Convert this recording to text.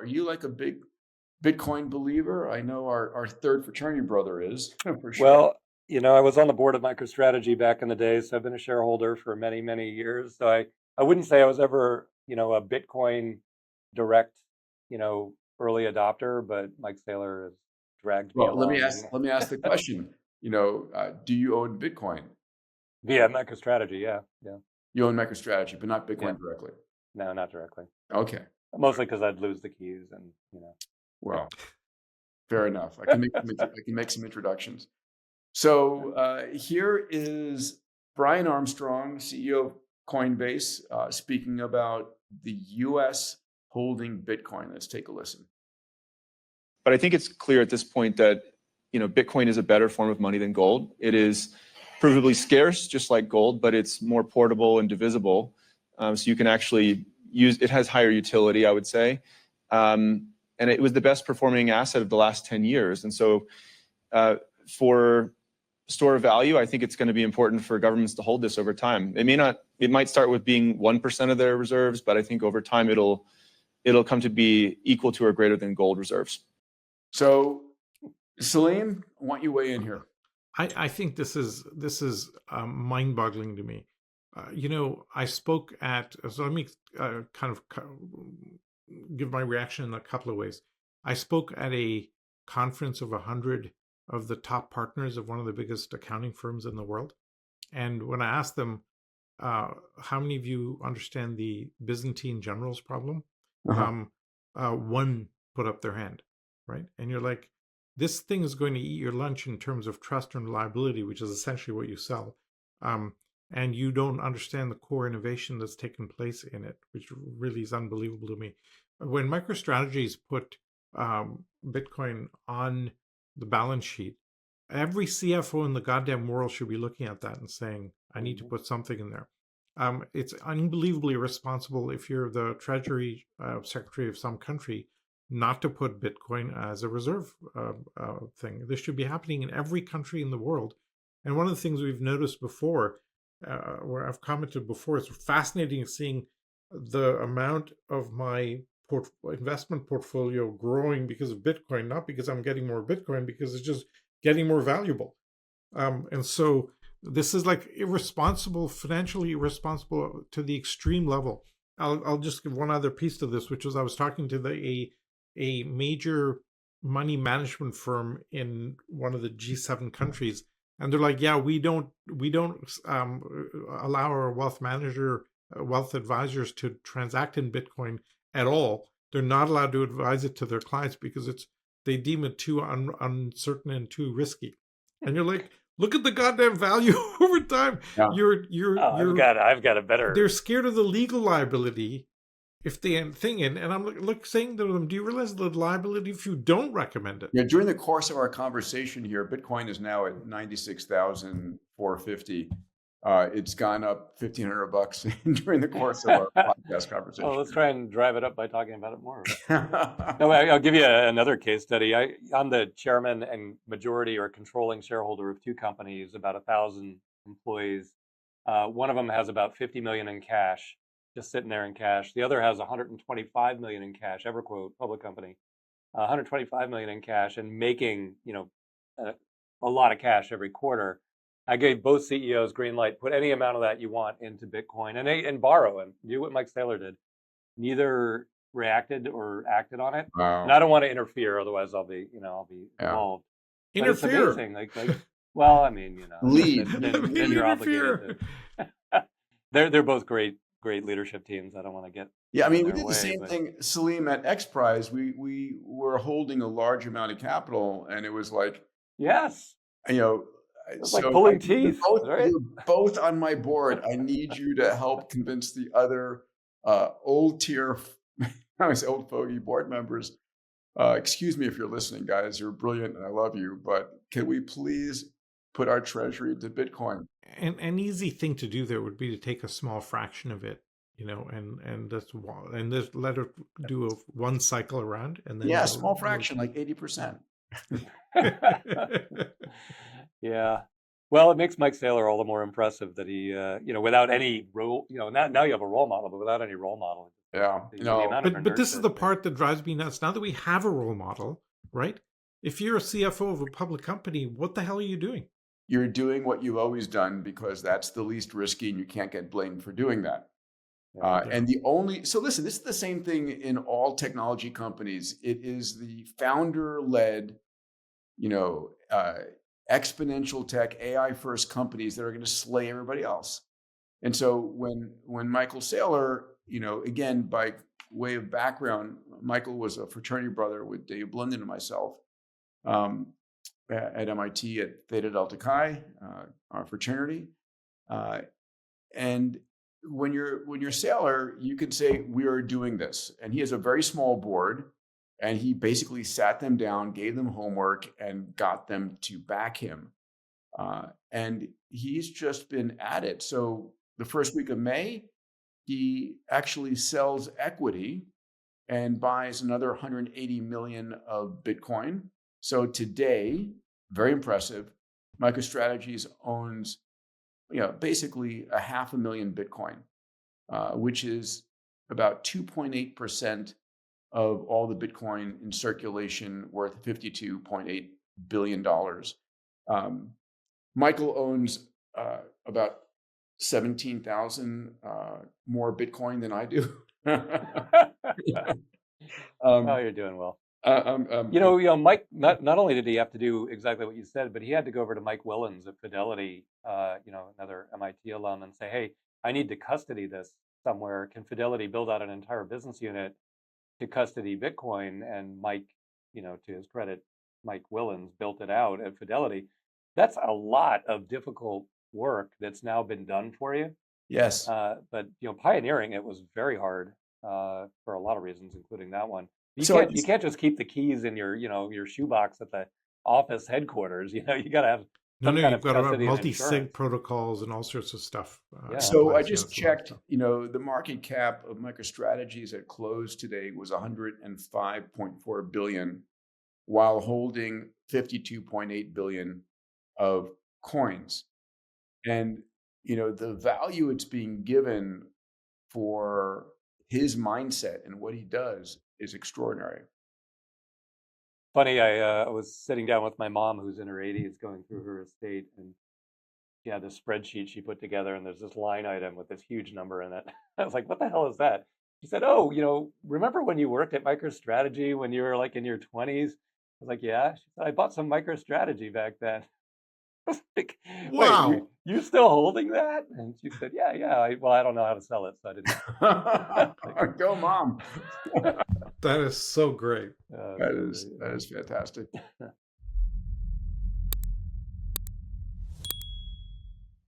are you like a big Bitcoin believer? I know our third fraternity brother is for sure. Well, I was on the board of MicroStrategy back in the day, so I've been a shareholder for many, many years. So I wouldn't say I was ever, a Bitcoin direct, early adopter, but Mike Saylor has dragged me Well, along let me ask the question. Do you own Bitcoin? via MicroStrategy. Yeah, yeah, You own MicroStrategy, but not yeah. Bitcoin directly. No, not directly. Okay. Mostly because I'd lose the keys and, Well, fair enough. I can make some introductions. So here is Brian Armstrong, CEO of Coinbase, speaking about the U.S. holding Bitcoin. Let's take a listen. But I think it's clear at this point that Bitcoin is a better form of money than gold. It is provably scarce, just like gold, but it's more portable and divisible. So you can actually use it. Has higher utility, I would say, and it was the best performing asset of the last 10 years. And so for store value, I think it's going to be important for governments to hold this over time. It might start with being 1% of their reserves, but I think over time it'll come to be equal to or greater than gold reserves. So, Salim, I want you weigh in here. I think this is mind-boggling to me. I spoke at. So let me kind of give my reaction in a couple of ways. I spoke at a conference of 100 of the top partners of one of the biggest accounting firms in the world, and when I asked them, how many of you understand the Byzantine generals problem? One put up their hand, right? And you're like, this thing is going to eat your lunch in terms of trust and reliability, which is essentially what you sell. And you don't understand the core innovation that's taken place in it, which really is unbelievable to me. When MicroStrategy's put Bitcoin on the balance sheet, every CFO in the goddamn world should be looking at that and saying, I need to put something in there. It's unbelievably irresponsible if you're the Treasury Secretary of some country not to put Bitcoin as a reserve thing. This should be happening in every country in the world. And one of the things we've noticed before, where I've commented before, it's fascinating seeing the amount of my investment portfolio growing because of Bitcoin, not because I'm getting more Bitcoin, because it's just getting more valuable. And so this is like irresponsible, financially irresponsible to the extreme level. I'll just give one other piece to this, which was I was talking to a major money management firm in one of the G7 countries, and they're like, yeah, we don't allow our wealth advisors to transact in Bitcoin at all. They're not allowed to advise it to their clients because they deem it too uncertain and too risky. And you're like, look at the goddamn value over time. Yeah. I've got a better. They're scared of the legal liability if they thing in, and I'm saying to them, do you realize the liability if you don't recommend it? Yeah, during the course of our conversation here, Bitcoin is now at 96,450. It's gone up $1,500 during the course of our podcast conversation. Well, let's try and drive it up by talking about it more. No, I'll give you another case study. I'm the chairman and majority or controlling shareholder of two companies, about 1,000 employees. One of them has about 50 million in cash, just sitting there in cash. The other has 125 million in cash, EverQuote, public company, 125 million in cash and making, a lot of cash every quarter. I gave both CEOs green light, put any amount of that you want into Bitcoin and borrow and do what Mike Saylor did. Neither reacted or acted on it. Wow. And I don't want to interfere, otherwise I'll be involved. Yeah. Interfere. But it's amazing. Well, I mean, lead. Then you're obligated to. They're both great leadership teams. I don't want to get. Yeah, I mean, we did the same thing, Salim, at X Prize. We were holding a large amount of capital, and it was like, yes, it's like pulling teeth. You're both on my board. I need you to help convince the other old fogey board members. Excuse me if you're listening, guys. You're brilliant, and I love you. But can we please put our treasury to Bitcoin? And an easy thing to do there would be to take a small fraction of it, and just let it do one cycle around, and then small fraction, like 80%. Yeah. Well, it makes Mike Saylor all the more impressive that he, without any role, now you have a role model, but without any role model, Yeah. The No. amount of But this is inertia the part that drives me nuts. Now that we have a role model, right? If you're a CFO of a public company, what the hell are you doing? You're doing what you've always done because that's the least risky and you can't get blamed for doing that. Yeah. And so listen, this is the same thing in all technology companies. It is the founder-led, exponential tech, AI first companies that are going to slay everybody else. And so when Michael Saylor, again, by way of background, Michael was a fraternity brother with Dave Blundin and myself at MIT at Theta Delta Chi, our fraternity. And when you're Saylor, you can say, we are doing this. And he has a very small board. And he basically sat them down, gave them homework, and got them to back him. And he's just been at it. So the first week of May, he actually sells equity and buys another 180 million of Bitcoin. So today, very impressive, MicroStrategies owns basically 500,000 Bitcoin, which is about 2.8% of all the Bitcoin in circulation, worth $52.8 billion. Michael owns about 17,000 more Bitcoin than I do. Oh, you're doing well. Mike, not only did he have to do exactly what you said, but he had to go over to Mike Willens at Fidelity, another MIT alum, and say, hey, I need to custody this somewhere. Can Fidelity build out an entire business unit to custody Bitcoin? And Mike, to his credit, Mike Willens built it out at Fidelity. That's a lot of difficult work that's now been done for you. Yes. But pioneering it was very hard for a lot of reasons, including that one. You can't just keep the keys in your shoebox at the office headquarters. You got to have some kind you've of got to have custody and multi-sig insurance. protocols and all sorts of stuff. Yeah. So I just checked, the market cap of MicroStrategies at close today was 105.4 billion, while holding 52.8 billion of coins. And, the value it's being given for his mindset and what he does is extraordinary. Funny, I was sitting down with my mom, who's in her 80s, going through her estate, and she had this spreadsheet she put together, and there's this line item with this huge number in it. I was like, what the hell is that? She said, oh, remember when you worked at MicroStrategy when you were like in your 20s? I was like, yeah. She said, I bought some MicroStrategy back then. I was like, wow. Wait, you still holding that? And she said, yeah. I don't know how to sell it, so I didn't. Go, Mom. That is so great. That is fantastic.